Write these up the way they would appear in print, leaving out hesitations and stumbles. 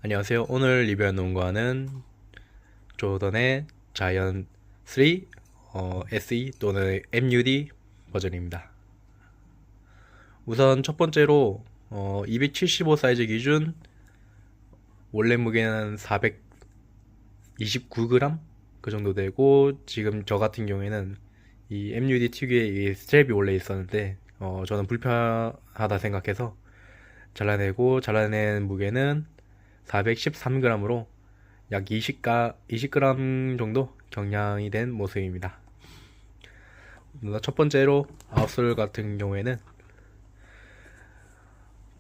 안녕하세요. 오늘 리뷰할 농구화는 조던의 자이언 3 SE 또는 MUD 버전입니다. 우선 첫 번째로 275 사이즈 기준 원래 무게는 429g 그 정도 되고, 지금 저 같은 경우에는 이 MUD 특유의 이 스트랩이 원래 있었는데 저는 불편하다 생각해서 잘라낸 무게는 413g으로 약 20g 정도 경량이 된 모습입니다. 첫 번째로 아웃솔 같은 경우에는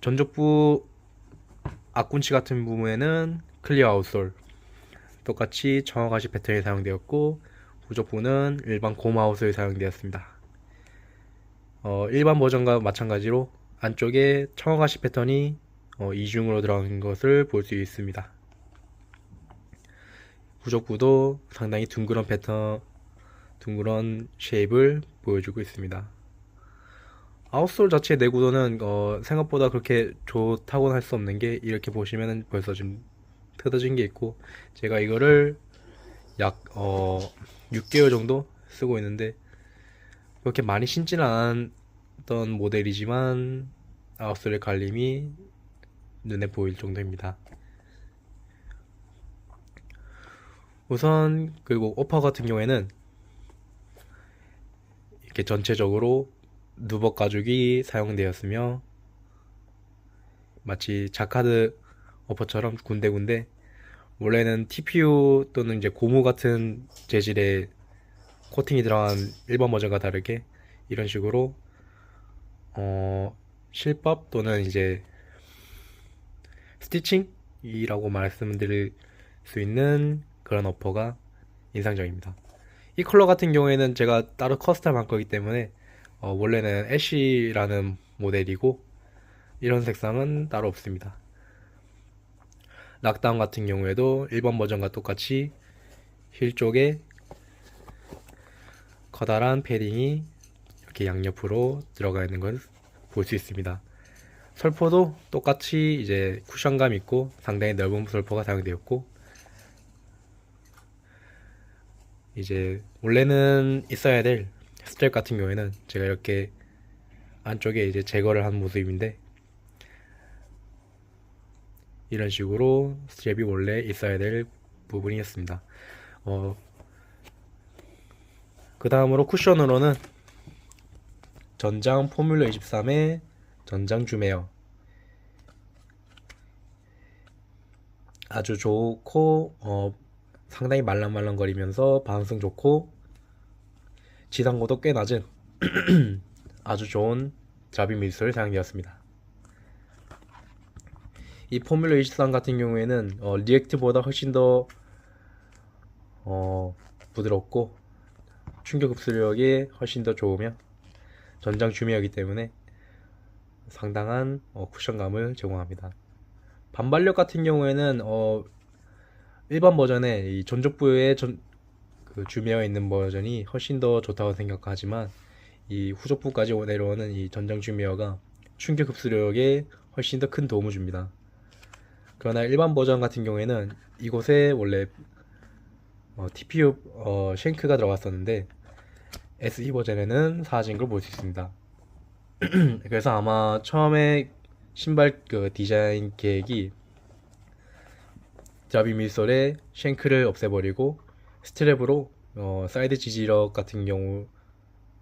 전족부 앞꿈치 같은 부분에는 클리어 아웃솔 똑같이 청아가시 패턴이 사용되었고, 후족부는 일반 곰 아웃솔이 사용되었습니다. 일반 버전과 마찬가지로 안쪽에 청아가시 패턴이 이중으로 들어간 것을 볼 수 있습니다. 후족부도 상당히 둥그런 쉐입을 보여주고 있습니다. 아웃솔 자체의 내구도는 생각보다 그렇게 좋다고는 할 수 없는 게, 이렇게 보시면 벌써 좀 뜯어진 게 있고, 제가 이거를 약 6개월 정도 쓰고 있는데 그렇게 많이 신지는 않았던 모델이지만 아웃솔의 갈림이 눈에 보일 정도입니다. 우선 그리고 오퍼 같은 경우에는 이렇게 전체적으로 누벅 가죽이 사용되었으며, 마치 자카드 어퍼처럼 군데군데, 원래는 TPU 또는 이제 고무 같은 재질의 코팅이 들어간 일반 버전과 다르게 이런 식으로 실밥 또는 이제 스티칭이라고 말씀드릴 수 있는 그런 어퍼가 인상적입니다. 이 컬러 같은 경우에는 제가 따로 커스텀한 거기 때문에 원래는 애쉬라는 모델이고, 이런 색상은 따로 없습니다. 락다운 같은 경우에도 일반 버전과 똑같이 힐 쪽에 커다란 패딩이 이렇게 양옆으로 들어가 있는 걸 볼 수 있습니다. 설포도 똑같이 이제 쿠션감 있고 상당히 넓은 설포가 사용되었고, 이제 원래는 있어야 될 스트랩 같은 경우에는 제가 이렇게 안쪽에 이제 제거를 한 모습인데, 이런 식으로 스트랩이 원래 있어야 될 부분이었습니다. 그 다음으로 쿠션으로는 전장 포뮬러 23의 전장 줌에어 아주 좋고, 상당히 말랑말랑거리면서 반응성 좋고 지상고도 꽤 낮은 아주 좋은 드라빗 미드솔이 사용되었습니다. 이 포뮬러 23 같은 경우에는 리액트보다 훨씬 더 부드럽고 충격 흡수력이 훨씬 더 좋으며 전장 줌이었기 때문에 상당한 쿠션감을 제공합니다. 반발력 같은 경우에는 일반 버전의 이 전족부에 그 줌이어 있는 버전이 훨씬 더 좋다고 생각하지만, 이 후속부까지 내려오는 이 전장 줌이어가 충격 흡수력에 훨씬 더 큰 도움을 줍니다. 그러나 일반 버전 같은 경우에는 이곳에 원래 TPU 쉔크가 들어갔었는데 SE 버전에는 사라진 걸 볼 수 있습니다. 그래서 아마 처음에 신발 그 디자인 계획이 드라빗 미솔의 쉔크를 없애버리고 스트랩으로 사이드 지지력 같은 경우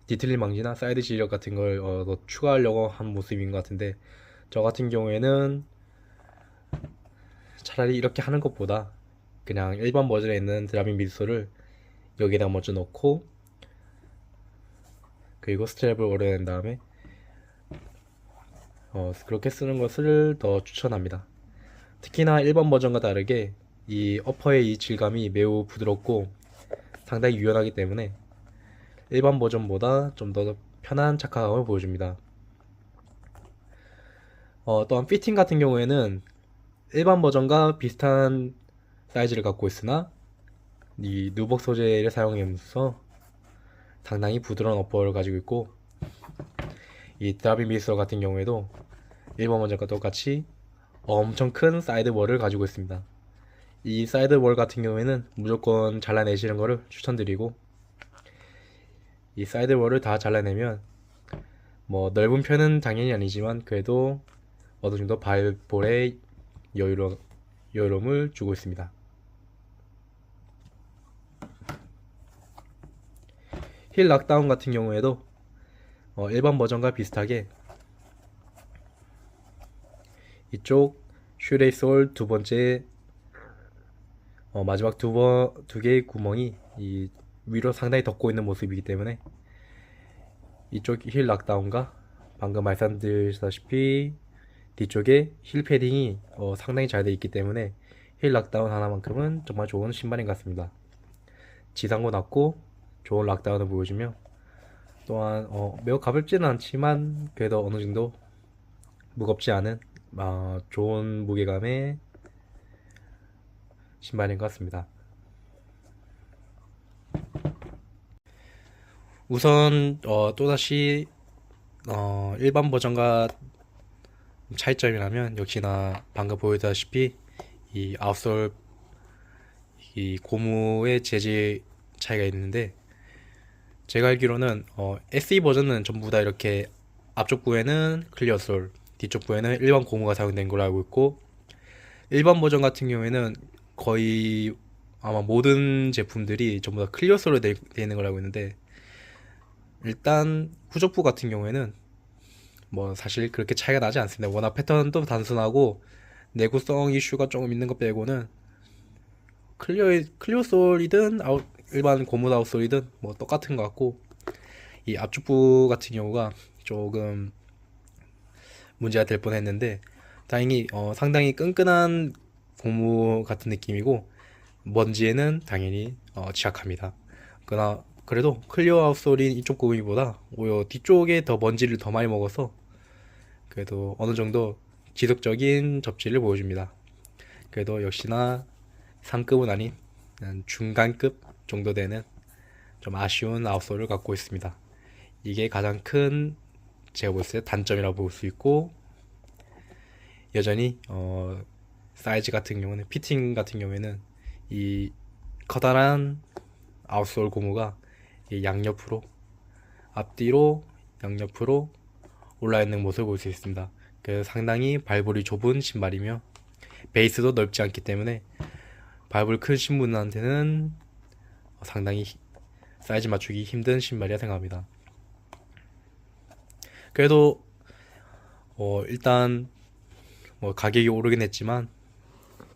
디틀링 방지나 사이드 지지력 같은 걸 더 추가하려고 한 모습인 것 같은데, 저 같은 경우에는 차라리 이렇게 하는 것보다 그냥 일반 버전에 있는 드라빗 미솔을 여기에다 먼저 넣고, 그리고 스트랩을 오려낸 다음에 그렇게 쓰는 것을 더 추천합니다. 특히나 일반 버전과 다르게 이 어퍼의 이 질감이 매우 부드럽고 상당히 유연하기 때문에 일반 버전보다 좀 더 편한 착화감을 보여줍니다. 또한 피팅 같은 경우에는 일반 버전과 비슷한 사이즈를 갖고 있으나 이 누벅 소재를 사용하면서 상당히 부드러운 어퍼를 가지고 있고, 이 드라빗 미솔 같은 경우에도 일반 버전과 똑같이 엄청 큰 사이드월을 가지고 있습니다. 이 사이드월 같은 경우에는 무조건 잘라내시는 거를 추천드리고, 이 사이드월을 다 잘라내면 뭐 넓은 편은 당연히 아니지만 그래도 어느 정도 발볼에 여유로움을 주고 있습니다. 힐 락다운 같은 경우에도 일반 버전과 비슷하게 이쪽 슈레이솔 두 번째 마지막 두 개의 구멍이 이 위로 상당히 덮고 있는 모습이기 때문에 이쪽 힐 락다운과 방금 말씀드렸다시피 뒤쪽에 힐 패딩이 상당히 잘 되어 있기 때문에 힐 락다운 하나만큼은 정말 좋은 신발인 것 같습니다. 지상고 낮고 좋은 락다운을 보여주며 또한 매우 가볍지는 않지만 그래도 어느 정도 무겁지 않은 좋은 무게감의 신발인 것 같습니다. 우선 또다시 일반 버전과 차이점이라면 역시나 방금 보여드렸다시피 이 아웃솔 이 고무의 재질 차이가 있는데, 제가 알기로는 SE 버전은 전부 다 이렇게 앞쪽 부에는 클리어 솔, 뒤쪽 부에는 일반 고무가 사용된 걸로 알고 있고, 일반 버전 같은 경우에는 거의 아마 모든 제품들이 전부 다 클리어 솔로 되어 있는 걸로 알고 있는데, 일단 후속부 같은 경우에는 뭐 사실 그렇게 차이가 나지 않습니다. 워낙 패턴도 단순하고 내구성 이슈가 조금 있는 것 빼고는 클리어 솔이든 일반 고무 아웃솔이든 뭐 똑같은 것 같고, 이 앞쪽부 같은 경우가 조금 문제가 될 뻔했는데 다행히 상당히 끈끈한 고무 같은 느낌이고 먼지에는 당연히 취약합니다. 그러나 그래도 클리어 아웃솔인 이쪽 고무보다 오히려 뒤쪽에 더 먼지를 더 많이 먹어서 그래도 어느 정도 지속적인 접지를 보여줍니다. 그래도 역시나 상급은 아닌 중간급 정도 되는 좀 아쉬운 아웃솔을 갖고 있습니다. 이게 가장 큰 제가 봤을 때 단점이라고 볼 수 있고, 여전히 사이즈 같은 경우는 피팅 같은 경우에는 이 커다란 아웃솔 고무가 이 양옆으로 앞뒤로 양옆으로 올라 있는 모습을 볼 수 있습니다. 그래서 상당히 발볼이 좁은 신발이며 베이스도 넓지 않기 때문에 발볼 큰 신분한테는 상당히 사이즈 맞추기 힘든 신발이라 생각합니다. 그래도 일단 뭐 가격이 오르긴 했지만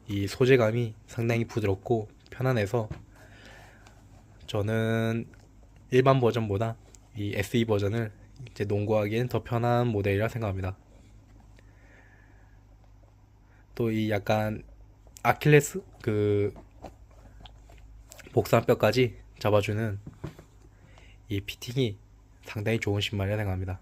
이 소재감이 상당히 부드럽고 편안해서 저는 일반 버전보다 이 SE 버전을 이제 농구하기엔 더 편한 모델이라 생각합니다. 또 이 약간 아킬레스 그 복사뼈까지 잡아주는 이 피팅이 상당히 좋은 신발이라 생각합니다.